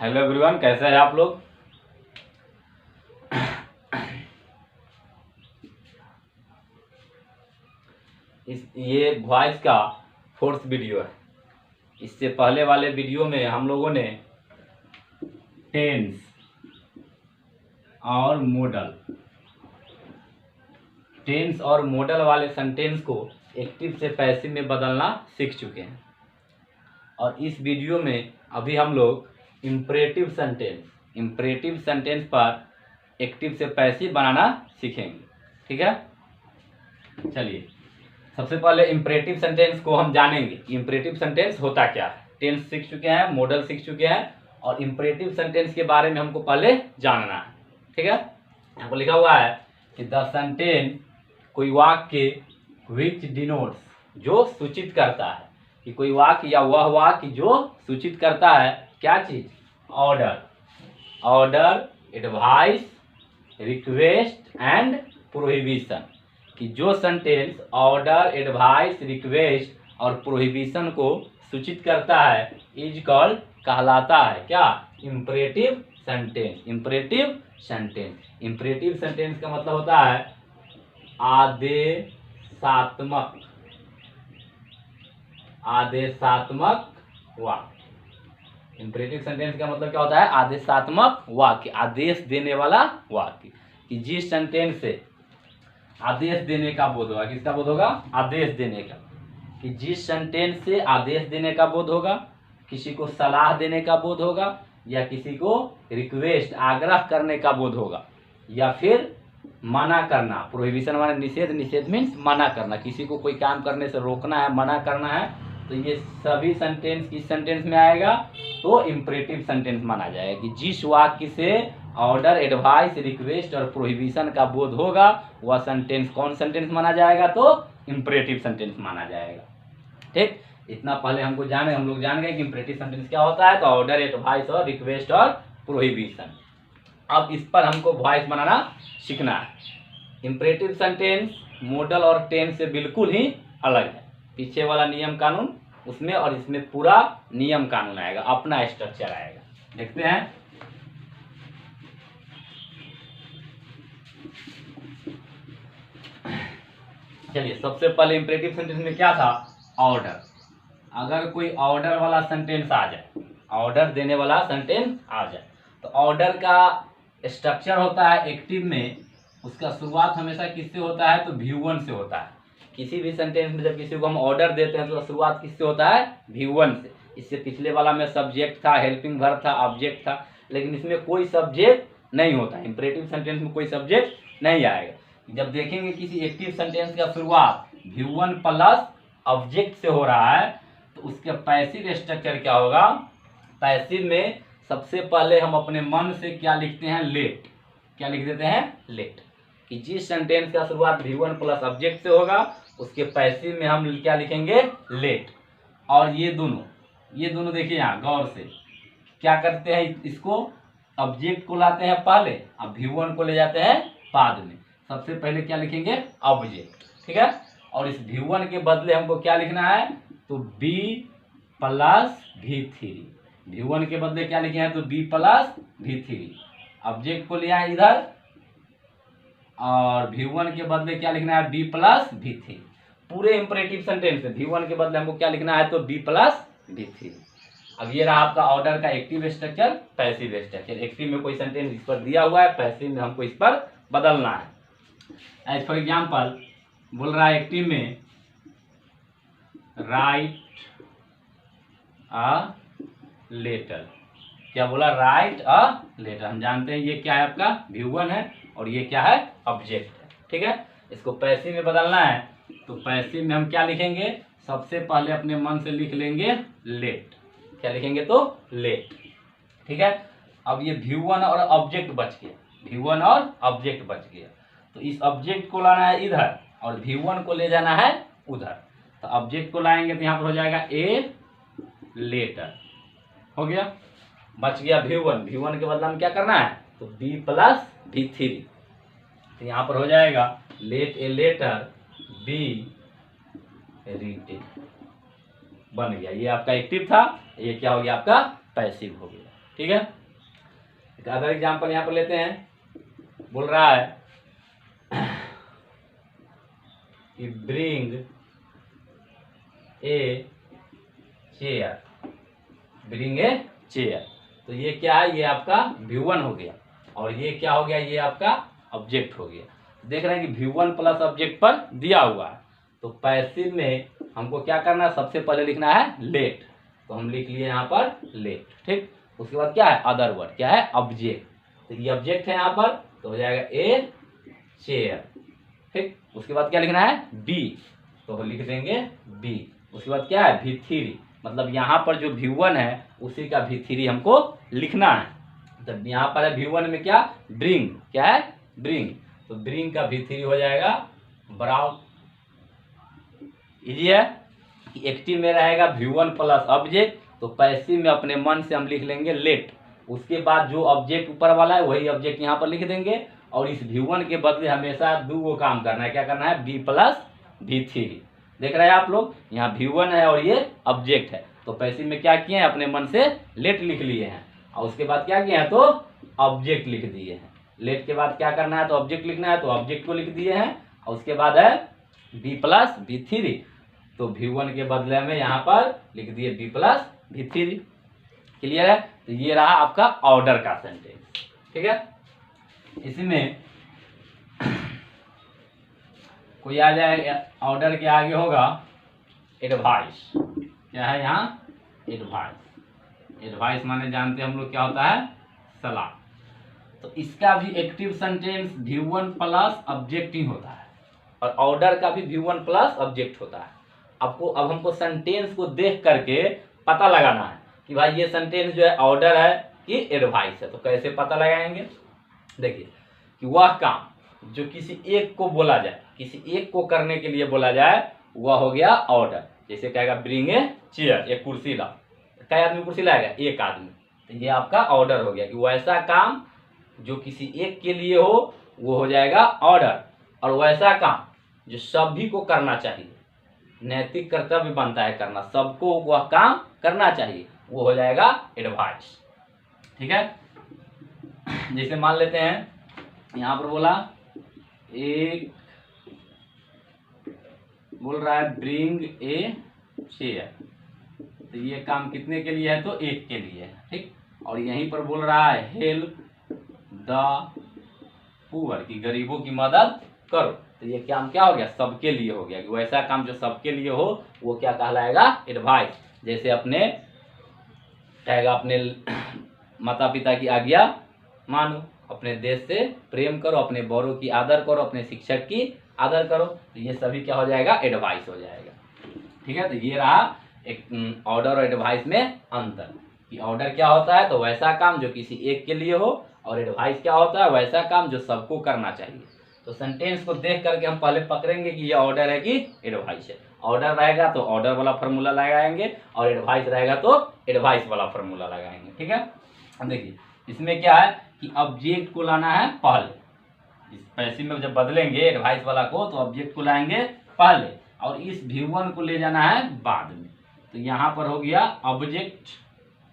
Hello everyone, कैसे हैं आप लोग। ये वॉइस का 4th वीडियो है। इससे पहले वाले वीडियो में हम लोगों ने टेंस और मॉडल वाले सेंटेंस को एक्टिव से पैसिव में बदलना सीख चुके हैं। और इस वीडियो में अभी हम लोग इम्परेटिव सेंटेंस पर एक्टिव से पैसिव बनाना सीखेंगे। ठीक है, चलिए सबसे पहले इम्परेटिव सेंटेंस को हम जानेंगे। इम्परेटिव सेंटेंस होता क्या है। टेंस सीख चुके हैं, मॉडल सीख चुके हैं, और इम्परेटिव सेंटेंस के बारे में हमको पहले जानना है। ठीक है, यहाँ पर लिखा हुआ है कि द सेंटेंस, कोई वाक्य, विच डिनोट्स, जो सूचित करता है, कि कोई वाक्य या वह वाक्य जो सूचित करता है क्या चीज, order, advice, request and prohibition. कि जो सेंटेंस ऑर्डर, एडवाइस, रिक्वेस्ट और प्रोहिबिशन को सूचित करता है इज कॉल्ड, कहलाता है क्या, इम्परेटिव सेंटेंस। इम्परेटिव सेंटेंस का मतलब होता है आदेशात्मक वाक्य। इम्परेटिव सेंटेंस का मतलब क्या होता है, आदेशात्मक वाक्य, आदेश देने वाला वाक्य। कि जिस सेंटेंस से आदेश देने का बोध होगा, किसका बोध होगा, आदेश देने का। कि जिस सेंटेंस से आदेश देने का बोध होगा, किसी को सलाह देने का बोध होगा, या किसी को रिक्वेस्ट, आग्रह करने का बोध होगा, या फिर मना करना, प्रोहिबिशन माने निषेध, निषेध मीन्स मना करना, किसी को कोई काम करने से रोकना है, मना करना है, तो ये सभी सेंटेंस किस सेंटेंस में आएगा, तो इम्परेटिव सेंटेंस माना जाएगा। कि जिस वाक्य से ऑर्डर, एडवाइस, रिक्वेस्ट और प्रोहिबिशन का बोध होगा वह सेंटेंस कौन सेंटेंस माना जाएगा, तो इम्परेटिव सेंटेंस माना जाएगा। ठीक, इतना पहले हमको हम लोग जान गए कि इम्परेटिव सेंटेंस क्या होता है, तो ऑर्डर, एडवाइस और रिक्वेस्ट और प्रोहिबिशन। अब इस पर हमको वॉइस बनाना सीखना है। इम्परेटिव सेंटेंस मॉडल और टेंस से बिल्कुल ही अलग है। पीछे वाला नियम कानून उसमें और इसमें पूरा नियम कानून आएगा, अपना स्ट्रक्चर आएगा। देखते हैं, चलिए सबसे पहले इम्परेटिव सेंटेंस में क्या था, ऑर्डर। अगर कोई ऑर्डर वाला सेंटेंस आ जाए, ऑर्डर देने वाला सेंटेंस आ जाए, तो ऑर्डर का स्ट्रक्चर होता है एक्टिव में, उसका शुरुआत हमेशा किससे होता है, तो V1 से होता है। किसी भी सेंटेंस में जब किसी को हम ऑर्डर देते हैं तो शुरुआत किससे होता है, V1 से। इससे पिछले वाला में सब्जेक्ट था, हेल्पिंग वर्ब था, ऑब्जेक्ट था, लेकिन इसमें कोई सब्जेक्ट नहीं होता। इम्परेटिव सेंटेंस में कोई सब्जेक्ट नहीं आएगा। जब देखेंगे किसी एक्टिव सेंटेंस का शुरुआत V1 प्लस ऑब्जेक्ट से हो रहा है, तो उसके पैसिव स्ट्रक्चर क्या होगा। पैसिव में सबसे पहले हम अपने मन से क्या लिखते हैं, लेट। क्या लिख देते हैं, लेट। कि जिस सेंटेंस का शुरुआत V1 प्लस ऑब्जेक्ट से होगा उसके पैसिव में हम क्या लिखेंगे, लेट। और ये दोनों देखिए यहाँ गौर से क्या करते हैं, इसको ऑब्जेक्ट को लाते हैं पहले और V1 को ले जाते हैं बाद में। सबसे पहले क्या लिखेंगे, ऑब्जेक्ट। ठीक है, और इस V1 के बदले हमको क्या लिखना है, तो B प्लस V3। V1 के बदले क्या लिखे हैं, तो B प्लस V3। ऑब्जेक्ट को लिया है इधर, और V1 के बदले क्या लिखना है, B प्लस V3। पूरे इंपरेटिव सेंटेंस में V1 के बदले हमको क्या लिखना है, तो B प्लस V3। अब ये रहा आपका ऑर्डर का active structure, passive structure. Active में कोई सेंटेंस इस पर दिया हुआ है, पैसिव में हमको इस पर बदलना है। एज फॉर एग्जाम्पल बोल रहा है एक्टिव में, राइट अ लेटर। क्या बोला, राइट अ लेटर। हम जानते हैं ये क्या है, आपका V1 है, और ये क्या है, ऑब्जेक्ट है। ठीक है, इसको पैसिव में बदलना है, तो पैसिव में हम क्या लिखेंगे, सबसे पहले अपने मन से लिख लेंगे लेट। क्या लिखेंगे, तो लेट। ठीक है, अब ये V1 और ऑब्जेक्ट बच गया, तो इस ऑब्जेक्ट को लाना है इधर और V1 को ले जाना है उधर। तो ऑब्जेक्ट को लाएंगे तो यहाँ पर हो जाएगा ए लेटर, हो गया। बच गया V1 के बदला में क्या करना है, तो B प्लस V3। तो यहाँ पर हो जाएगा let a letter be written, बन गया। ये आपका एक्टिव था, ये क्या हो गया, आपका पैसिव हो गया। ठीक है। एक अदर एग्जाम्पल यहाँ पर लेते हैं, बोल रहा है कि bring a chair, bring a chair. तो ये क्या है, ये आपका V1 हो गया, और ये क्या हो गया, ये आपका ऑब्जेक्ट हो गया। देख रहे हैं कि V1 प्लस ऑब्जेक्ट पर दिया हुआ है, तो पैसिव में हमको क्या करना है, सबसे पहले लिखना है लेट, तो हम लिख लिए यहाँ पर लेट, ठीक। उसके बाद क्या है, अदर वर्ड, क्या है, ऑब्जेक्ट, तो ये ऑब्जेक्ट है यहाँ पर, तो हो जाएगा ए चेयर, ठीक। उसके बाद क्या लिखना है, बी, तो लिख देंगे बी। उसके बाद क्या है, V3, मतलब यहाँ पर जो V1 है उसी का V3 हमको लिखना है। तो यहाँ पर है V1 में क्या, ब्रिंग, क्या है, ब्रिंग, तो ब्रिंग का V3 हो जाएगा ब्राउन। इजी है कि एक्टिव में रहेगा V1 प्लस ऑब्जेक्ट, तो पैसिव में अपने मन से हम लिख लेंगे लेट। उसके बाद जो ऑब्जेक्ट ऊपर वाला है वही ऑब्जेक्ट यहाँ पर लिख देंगे, और इस V1 के बदले हमेशा दो काम करना है, क्या करना है, B प्लस V3। देख रहे हैं आप लोग, यहाँ V1 है और ये ऑब्जेक्ट है, तो पैसिव में क्या किए हैं, अपने मन से लेट लिख लिए हैं, और उसके बाद क्या किए हैं, तो ऑब्जेक्ट लिख दिए हैं। लेट के बाद क्या करना है, तो ऑब्जेक्ट लिखना है, तो ऑब्जेक्ट को लिख दिए हैं, और उसके बाद है B प्लस V3, तो V1 के बदले में यहाँ पर लिख दिए B प्लस V3। क्लियर है, तो ये रहा आपका ऑर्डर का सेंटेंस, ठीक है। इसमें कोई आ जाए, ऑर्डर के आगे होगा एडवाइस, क्या है यहाँ, एडवाइस। एडवाइस माने जानते हैं हम लोग क्या होता है, सलाह। तो इसका भी active sentence V1 plus object ही होता है, और ऑर्डर का भी V1 प्लस ऑब्जेक्ट होता है। आपको अब हमको सेंटेंस को देख करके पता लगाना है कि भाई ये सेंटेंस जो है ऑर्डर है कि एडवाइस है। तो कैसे पता लगाएंगे, देखिए कि वह काम जो किसी एक को बोला जाए, किसी एक को करने के लिए बोला जाए, वह हो गया ऑर्डर। जैसे कहेगा ब्रिंग ए चेयर, एक कुर्सी ला, कई आदमी कुर्सी लाएगा, एक आदमी, तो ये आपका ऑर्डर हो गया कि वैसा काम जो किसी एक के लिए हो वो हो जाएगा ऑर्डर, और वैसा काम जो सभी को करना चाहिए, नैतिक कर्तव्य बनता है करना, सबको वह काम करना चाहिए, वो हो जाएगा एडवाइस, ठीक है। जैसे मान लेते हैं यहाँ पर बोला, एक बोल रहा है ब्रिंग ए चेयर, तो ये काम कितने के लिए है, तो एक के लिए है, ठीक। और यहीं पर बोल रहा है हेल्प द पुअर, की गरीबों की मदद करो, तो ये काम क्या हो गया, सबके लिए हो गया, कि वैसा काम जो सबके लिए हो वो क्या कहलाएगा, एडवाइस। जैसे अपने कहेगा अपने माता पिता की आज्ञा मानो, अपने देश से प्रेम करो, अपने बड़ों की आदर करो, अपने शिक्षक की आदर करो, तो ये सभी क्या हो जाएगा, एडवाइस हो जाएगा, ठीक है। तो ये रहा एक ऑर्डर और एडवाइस में अंतर, कि ऑर्डर क्या होता है, तो वैसा काम जो किसी एक के लिए हो, और एडवाइस क्या होता है, वैसा काम जो सबको करना चाहिए। तो सेंटेंस को देख करके हम पहले पकड़ेंगे कि ये ऑर्डर है कि एडवाइस है। ऑर्डर रहेगा तो ऑर्डर वाला फॉर्मूला लगाएंगे, और एडवाइस रहेगा तो एडवाइस वाला फॉर्मूला लगाएंगे, ठीक है। अब देखिए इसमें क्या है कि ऑब्जेक्ट को लाना है पहले, इस पैसिव में जब बदलेंगे एडवाइस वाला को, तो ऑब्जेक्ट को लाएंगे पहले, और इस V1 को ले जाना है बाद में। तो यहाँ पर हो गया ऑब्जेक्ट,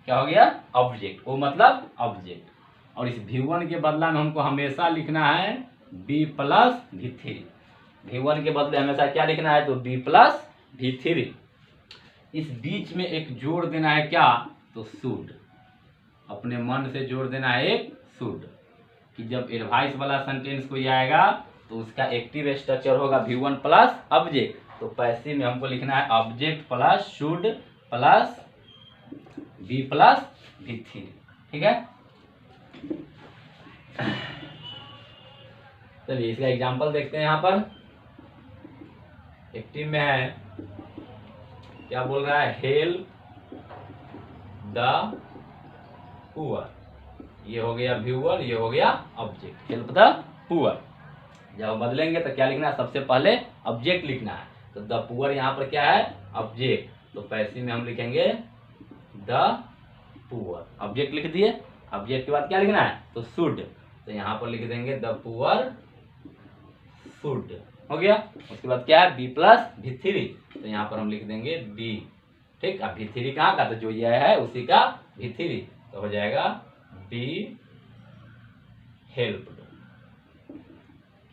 क्या हो गया, ऑब्जेक्ट, वो मतलब ऑब्जेक्ट, और इस V1 के बदला में हमको हमेशा लिखना है B प्लस V3। V1 के बदले हमेशा क्या लिखना है, तो B प्लस V3। इस बीच में एक जोड़ देना है, क्या, तो शुड, अपने मन से जोड़ देना है एक शुड, कि जब एडवाइस वाला सेंटेंस कोई आएगा तो उसका एक्टिव स्ट्रक्चर होगा V1 प्लस ऑब्जेक्ट, तो पैसिव में हमको लिखना है object plus should plus B plus V3, ठीक है। चलिए इसका एग्जांपल देखते हैं। यहाँ पर एक्टिव में है, क्या बोल रहा है, हेल्प द पुअर, ये हो गया V1, ये हो गया ऑब्जेक्ट, हेल्प द पुअर। जब बदलेंगे तो क्या लिखना है, सबसे पहले ऑब्जेक्ट लिखना है, तो द पुअर यहाँ पर क्या है, ऑब्जेक्ट, तो पैसिव में हम लिखेंगे द पुअर, ऑब्जेक्ट लिख दिए। ऑब्जेक्ट के बाद क्या लिखना है, तो शुड, तो यहाँ पर लिख देंगे द पुअर शुड, हो गया। उसके बाद क्या है, B प्लस V3, तो यहाँ पर हम लिख देंगे B, ठीक। अब V3 कहाँ का, तो जो यह है उसी का V3, तो तो हो जाएगा बी हेल्प्ड।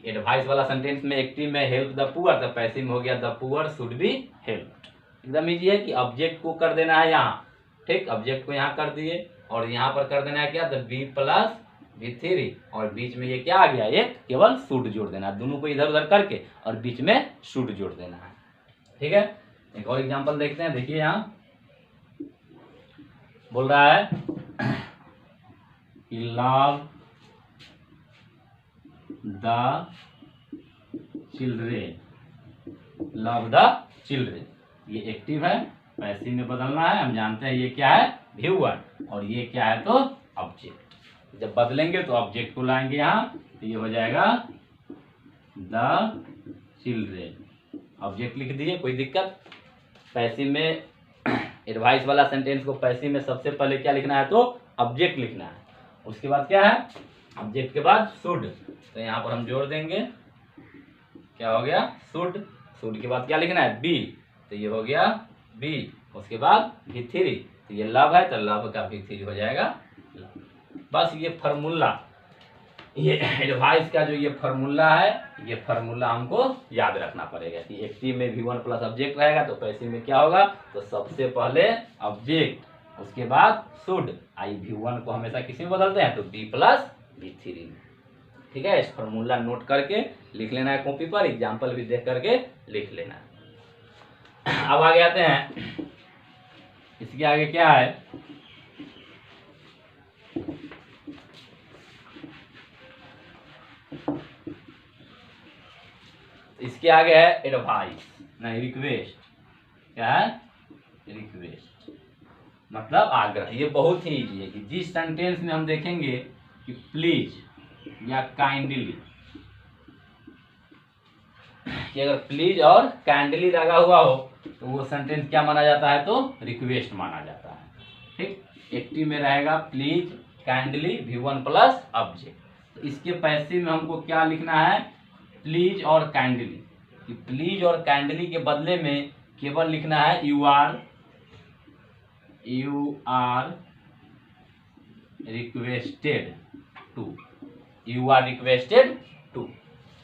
एडवाइस वाला सेंटेंस में एक्टिव में हेल्प द पुअर, तो पैसिव में हो गया the poor should be helped. एकदम इजी है कि ऑब्जेक्ट को कर देना है यहाँ, ठीक, ऑब्जेक्ट को यहाँ कर दिए और यहाँ पर कर देना है क्या, द बी प्लस V3 और बीच में ये क्या आ गया, एक केवल शुड जोड़ देना है, दोनों को इधर उधर करके और बीच में शुड जोड़ देना है। ठीक है, एक और एग्जांपल देखते हैं। देखिए यहाँ बोल रहा है कि love the children, love the children, ये एक्टिव है, पैसिव में बदलना है। हम जानते हैं ये क्या है, व्यूअर, और ये क्या है तो ऑब्जेक्ट। जब बदलेंगे तो ऑब्जेक्ट को लाएंगे यहाँ, तो ये हो जाएगा द चिल्ड्रेन, ऑब्जेक्ट लिख दिए, कोई दिक्कत। पैसिव में एडवाइस वाला सेंटेंस को पैसिव में सबसे पहले क्या लिखना है तो ऑब्जेक्ट लिखना है, उसके बाद क्या है, ऑब्जेक्ट के बाद शुड, तो यहाँ पर हम जोड़ देंगे, क्या हो गया शुड, शुड के बाद क्या लिखना है बी, तो ये हो गया बी, उसके बाद V3, तो ये लव है तो लव का V3 हो जाएगा लव। बस ये फार्मूला, ये एडवाइस का जो ये फार्मूला है, ये फार्मूला हमको याद रखना पड़ेगा कि एक्टिव में V1 प्लस ऑब्जेक्ट रहेगा तो पैसिव में क्या होगा, तो सबसे पहले ऑब्जेक्ट, उसके बाद शुड, आई V1 को हमेशा किसी में बदलते हैं तो B प्लस V3 में। ठीक है, इस फार्मूला नोट करके लिख लेना है कॉपी पर, एग्जाम्पल भी देख करके लिख लेना है। अब आगे आते हैं, इसके आगे क्या है, इसके आगे है एडवाइस, नहीं रिक्वेस्ट, क्या है रिक्वेस्ट, मतलब आग्रह। ये बहुत ही इजी है कि जिस सेंटेंस में हम देखेंगे कि प्लीज या काइंडली, कि अगर प्लीज और काइंडली लगा हुआ हो तो वो सेंटेंस क्या माना जाता है तो रिक्वेस्ट माना जाता है। ठीक, एक्टिव में रहेगा please kindly V1 plus object, तो इसके पैसिव में हमको क्या लिखना है प्लीज और काइंडली, कि प्लीज और काइंडली के बदले में केवल लिखना है you are requested to, you are requested to,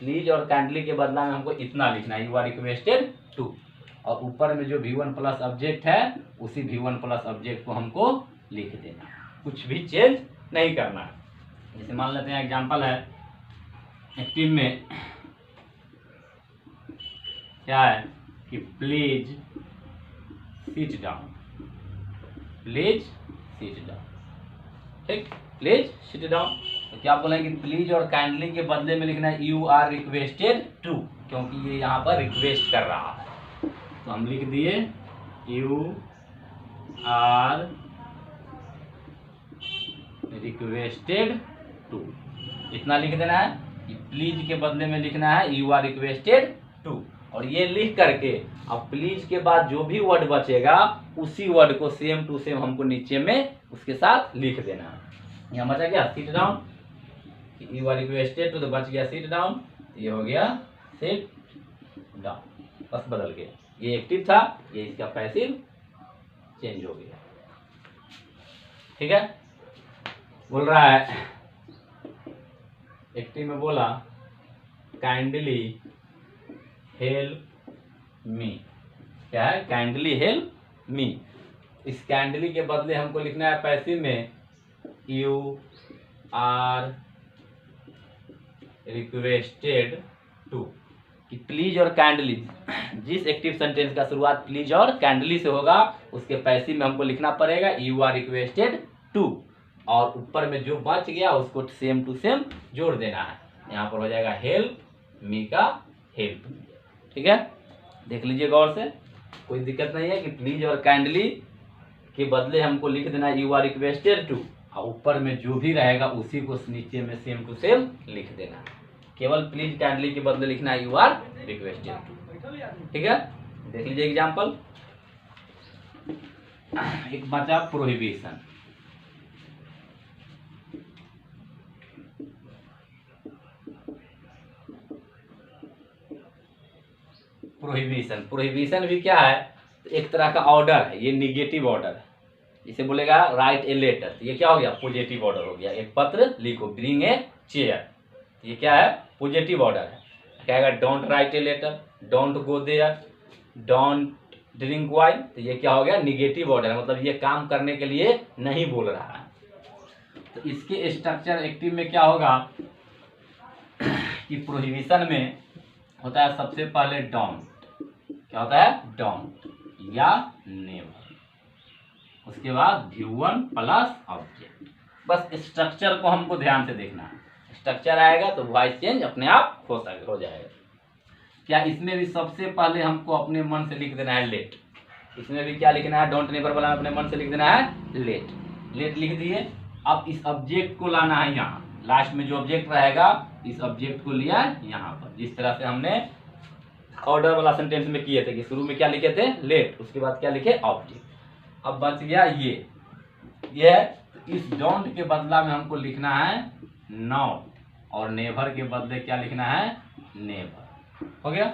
please और काइंडली के बदला में हमको इतना लिखना है यू आर रिक्वेस्टेड टू, और ऊपर में जो V1 प्लस ऑब्जेक्ट है उसी V1 प्लस ऑब्जेक्ट को हमको लिख देना, कुछ भी चेंज नहीं करना है। जैसे मान लेते हैं एग्जांपल है, एक्टिव में क्या है कि please sit down, please sit down, ठीक, प्लीज सिट डाउन, तो क्या बोलेंगे प्लीज और काइंडली के बदले में लिखना है यू आर रिक्वेस्टेड टू, क्योंकि ये यहाँ पर रिक्वेस्ट कर रहा है, तो हम लिख दिए यू आर रिक्वेस्टेड टू, इतना लिख देना है कि प्लीज के बदले में लिखना है यू आर रिक्वेस्टेड टू, और ये लिख करके अब प्लीज के बाद जो भी वर्ड बचेगा उसी वर्ड को सेम टू सेम हमको नीचे में उसके साथ लिख देना है। यहाँ बचा गया sit down, you are requested to, तो बच गया सिट डाउन, ये हो गया सिट डाउन, बस बदल गया, ये एक्टिव था, ये इसका पैसिव चेंज हो गया। ठीक है, बोल रहा है एक्टिव में बोला काइंडली हेल्प मी, क्या है काइंडली हेल्प मी, इस काइंडली के बदले हमको लिखना है पैसिव में यू आर रिक्वेस्टेड टू, कि प्लीज और काइंडली, जिस एक्टिव सेंटेंस का शुरुआत प्लीज और काइंडली से होगा उसके पैसिव में हमको लिखना पड़ेगा यू आर रिक्वेस्टेड टू, और ऊपर में जो बच गया उसको सेम टू सेम जोड़ देना है, यहाँ पर हो जाएगा हेल्प मी का हेल्प। ठीक है, देख लीजिए गौर से, कोई दिक्कत नहीं है कि प्लीज और काइंडली के बदले हमको लिख देना यू आर रिक्वेस्टेड टू, और ऊपर में जो भी रहेगा उसी को नीचे में सेम टू सेम लिख देना, केवल प्लीज काइंडली के बदले लिखना है यू आर रिक्वेस्टेड टू। ठीक है, देख लीजिए एग्जाम्पल, एक बचा प्रोहिबिशन, प्रोहिबिशन, प्रोहिबिशन भी क्या है, एक तरह का ऑर्डर है, ये निगेटिव ऑर्डर है, इसे बोलेगा राइट ए लेटर, ये क्या हो गया, पॉजिटिव ऑर्डर हो गया, एक पत्र लिखो, ब्रिंग ए चेयर, ये क्या है, पॉजिटिव ऑर्डर है। कहेगा don't write a letter, don't go there, don't drink wine, तो ये क्या हो गया, निगेटिव ऑर्डर है, मतलब ये काम करने के लिए नहीं बोल रहा है। तो इसके स्ट्रक्चर एक्टिव में क्या होगा कि प्रोहिबिशन में होता है सबसे पहले डोंट, क्या होता है, डोंट या नेवर, उसके बाद V1 प्लस ऑब्जेक्ट। बस स्ट्रक्चर को हमको ध्यान से देखना है, स्ट्रक्चर आएगा तो वॉइस चेंज अपने आप हो जाएगा। क्या इसमें भी सबसे पहले हमको अपने मन से लिख देना है लेट, इसमें भी क्या लिखना है, डोंट नेवर वाला अपने मन से लिख देना है लेट, लेट लिख दिए। अब इस ऑब्जेक्ट को लाना है यहाँ, लास्ट में जो ऑब्जेक्ट रहेगा इस ऑब्जेक्ट को लिया यहाँ पर, जिस तरह से हमने ऑर्डर वाला सेंटेंस में किए थे कि शुरू में क्या लिखे थे, लेट, उसके बाद क्या लिखे, ऑब्जेक्ट। अब बच गया ये इस डोंट के बदला में हमको लिखना है नॉट, और नेवर के बदले क्या लिखना है, नेवर। हो गया,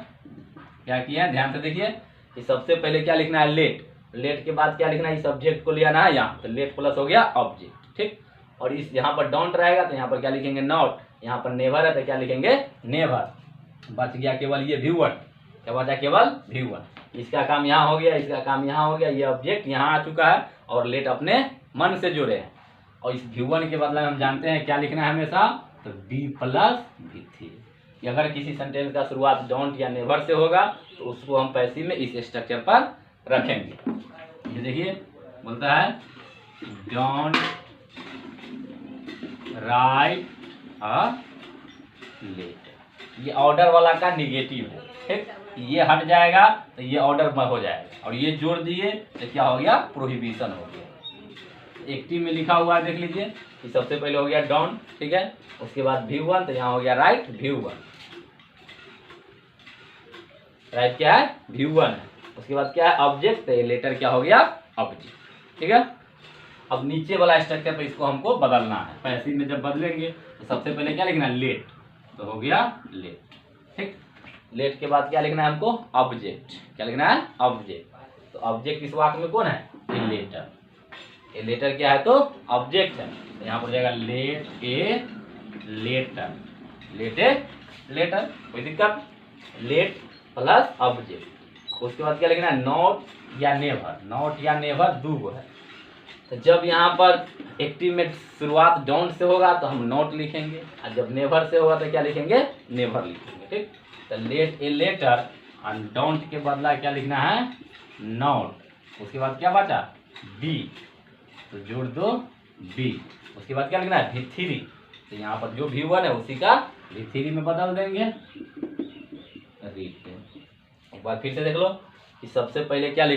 क्या किया है, ध्यान से देखिए कि सबसे पहले क्या लिखना है, लेट, लेट के बाद क्या लिखना है, इस ऑब्जेक्ट को ले आना है यहाँ, तो लेट प्लस हो गया ऑब्जेक्ट, ठीक। और इस यहाँ पर डोंट रहेगा तो यहाँ पर क्या लिखेंगे, नॉट, यहाँ पर नेवर है तो क्या लिखेंगे, नेवर। बच गया केवल ये V1, क्या बचा, केवल V1। इसका काम यहाँ हो गया, इसका काम यहाँ हो गया, ये ऑब्जेक्ट यहाँ आ चुका है और लेट अपने मन से जुड़े हैं। और इस V1 के बदले में हम जानते हैं क्या लिखना है हमेशा, तो B प्लस V3। अगर किसी सेंटेंस का शुरुआत डोंट या नेवर से होगा तो उसको हम पैसिव में इस स्ट्रक्चर पर रखेंगे। ये देखिए बोलता है डोंट राइट अ लेटर, ये ऑर्डर वाला का निगेटिव है, ठीक, ये हट जाएगा तो ये ऑर्डर में हो जाएगा, और ये जोड़ दिए तो क्या हो गया, प्रोहिबिशन हो गया। एक्टिव में लिखा हुआ है देख लीजिए कि सबसे पहले हो गया डोंट, ठीक है, उसके बाद V1 तो यहाँ हो गया राइट V1, राइट क्या है, V1 है, उसके बाद क्या है, ऑब्जेक्ट, तो ये लेटर क्या हो गया, ऑब्जेक्ट, ठीक है। अब नीचे वाला स्ट्रक्चर पे इसको हमको बदलना है, पैसिव में जब बदलेंगे तो सबसे पहले क्या लिखना है, लेट, तो हो गया लेट, ठीक। लेट के बाद क्या लिखना है हमको, ऑब्जेक्ट, क्या लिखना है, ऑब्जेक्ट। तो ऑब्जेक्ट इस वाक्य में कौन है, ये लेटर, ये लेटर क्या है, तो ऑब्जेक्ट है, तो यहाँ पर जाएगा let a letter, let a letter, कोई दिक्कत, लेट प्लस ऑब्जेक्ट। उसके बाद क्या लिखना है, नॉट या नेवर, नॉट या नेवर दो है, तो जब यहाँ पर एक्टिव में शुरुआत डोंट से होगा तो हम नॉट लिखेंगे, और जब नेवर से होगा तो क्या लिखेंगे, नेवर लिखेंगे, ठीक। तो लेट ए लेटर और डोंट के बदला क्या लिखना है, नॉट, उसके बाद क्या बचा, बी, तो जोड़ दो बी, उसके बाद क्या लिखना है, V3, तो यहाँ पर जो V1 है उसी का V3 में बदल देंगे। एक बार फिर से देख लो कि सबसे पहले क्या